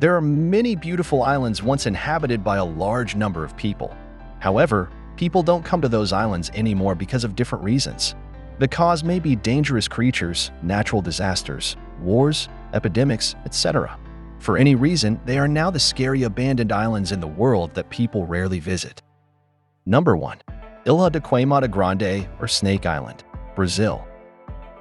There are many beautiful islands once inhabited by a large number of people. However, people don't come to those islands anymore because of different reasons. The cause may be dangerous creatures, natural disasters, wars, epidemics, etc. For any reason, they are now the scary abandoned islands in the world that people rarely visit. Number 1. Ilha de Queimada Grande, or Snake Island, Brazil.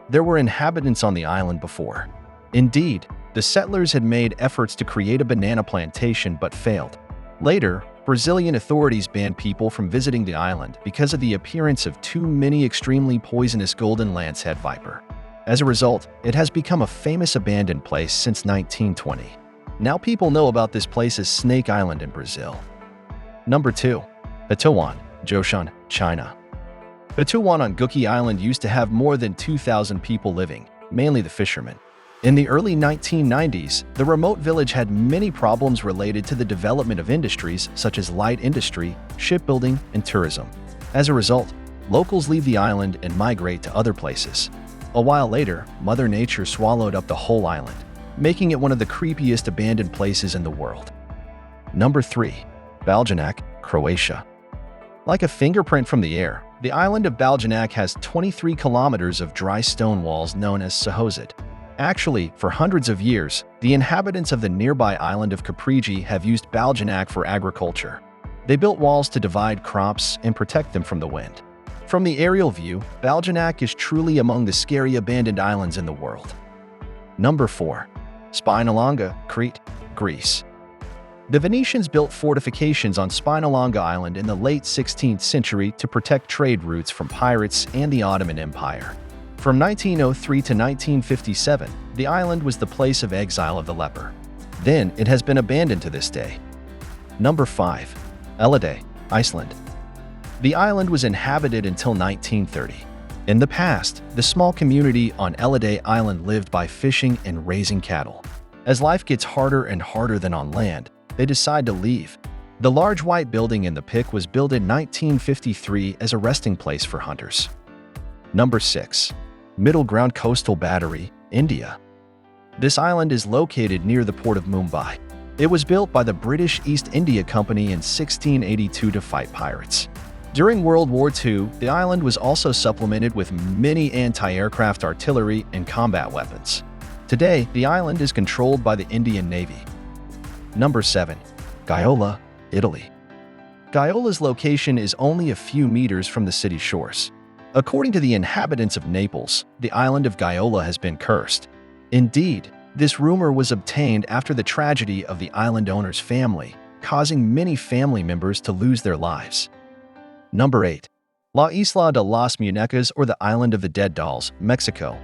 There were inhabitants on the island before. Indeed, the settlers had made efforts to create a banana plantation but failed. Later, Brazilian authorities banned people from visiting the island because of the appearance of too many extremely poisonous golden lancehead viper. As a result, it has become a famous abandoned place since 1920. Now people know about this place as Snake Island in Brazil. Number 2. Houtouwan, Zhoushan, China. Houtouwan on Guki Island used to have more than 2,000 people living, mainly the fishermen. In the early 1990s, the remote village had many problems related to the development of industries such as light industry, shipbuilding, and tourism. As a result, locals leave the island and migrate to other places. A while later, Mother Nature swallowed up the whole island, making it one of the creepiest abandoned places in the world. Number 3. Baljenac, Croatia. Like a fingerprint from the air, the island of Baljenac has 23 kilometers of dry stone walls known as Zhoushan. Actually, for hundreds of years, the inhabitants of the nearby island of Caprigi have used Baljenac for agriculture. They built walls to divide crops and protect them from the wind. From the aerial view, Baljenac is truly among the scary abandoned islands in the world. Number 4. Spinalonga, Crete, Greece. The Venetians built fortifications on Spinalonga Island in the late 16th century to protect trade routes from pirates and the Ottoman Empire. From 1903 to 1957, the island was the place of exile of the leper. Then, it has been abandoned to this day. Number 5. Ellidaey, Iceland. The island was inhabited until 1930. In the past, the small community on Ellidaey Island lived by fishing and raising cattle. As life gets harder and harder than on land, they decide to leave. The large white building in the pic was built in 1953 as a resting place for hunters. Number 6. Middle Ground Coastal Battery, India. This island is located near the port of Mumbai. It was built by the British East India Company in 1682 to fight pirates. During World War II, the island was also supplemented with many anti-aircraft artillery and combat weapons. Today, the island is controlled by the Indian Navy. Number 7. Gaiola, Italy. Gaiola's location is only a few meters from the city shores. According to the inhabitants of Naples, the island of Gaiola has been cursed. Indeed, this rumor was obtained after the tragedy of the island owner's family, causing many family members to lose their lives. Number 8. La Isla de las Munecas, or the Island of the Dead Dolls, Mexico.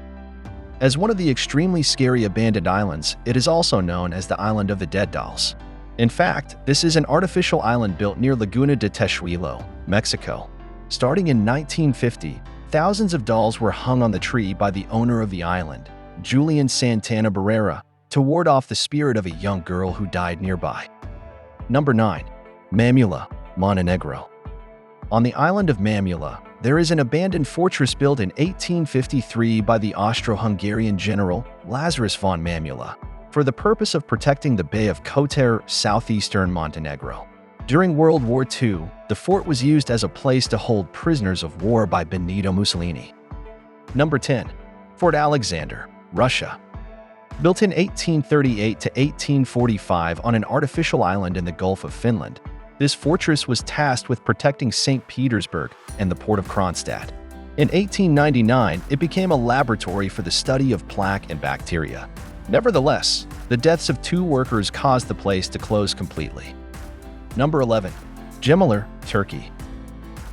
As one of the extremely scary abandoned islands, it is also known as the Island of the Dead Dolls. In fact, this is an artificial island built near Laguna de Texuelo, Mexico. Starting in 1950, thousands of dolls were hung on the tree by the owner of the island, Julian Santana Barrera, to ward off the spirit of a young girl who died nearby. Number 9. Mamula, Montenegro. On the island of Mamula, there is an abandoned fortress built in 1853 by the Austro-Hungarian general Lazarus von Mamula for the purpose of protecting the Bay of Kotar, southeastern Montenegro. During World War II, the fort was used as a place to hold prisoners of war by Benito Mussolini. Number 10. Fort Alexander, Russia. Built in 1838 to 1845 on an artificial island in the Gulf of Finland, this fortress was tasked with protecting St. Petersburg and the port of Kronstadt. In 1899, it became a laboratory for the study of plaque and bacteria. Nevertheless, the deaths of 2 workers caused the place to close completely. Number 11. Gemiler, Turkey.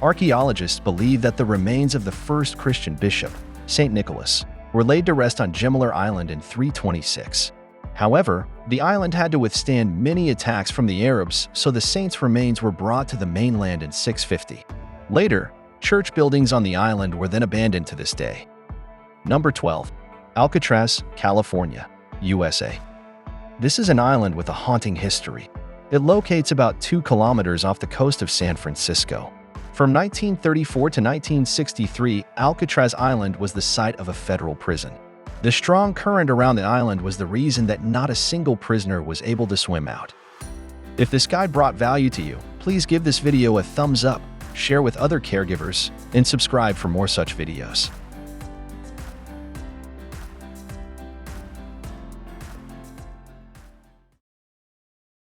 Archaeologists believe that the remains of the first Christian bishop, St. Nicholas, were laid to rest on Gemiler Island in 326. However, the island had to withstand many attacks from the Arabs, so the saint's remains were brought to the mainland in 650. Later, church buildings on the island were then abandoned to this day. Number 12. Alcatraz, California, USA. This is an island with a haunting history. It locates about 2 kilometers off the coast of San Francisco. From 1934 to 1963, Alcatraz Island was the site of a federal prison. The strong current around the island was the reason that not a single prisoner was able to swim out. If this guide brought value to you, please give this video a thumbs up, share with other caregivers, and subscribe for more such videos.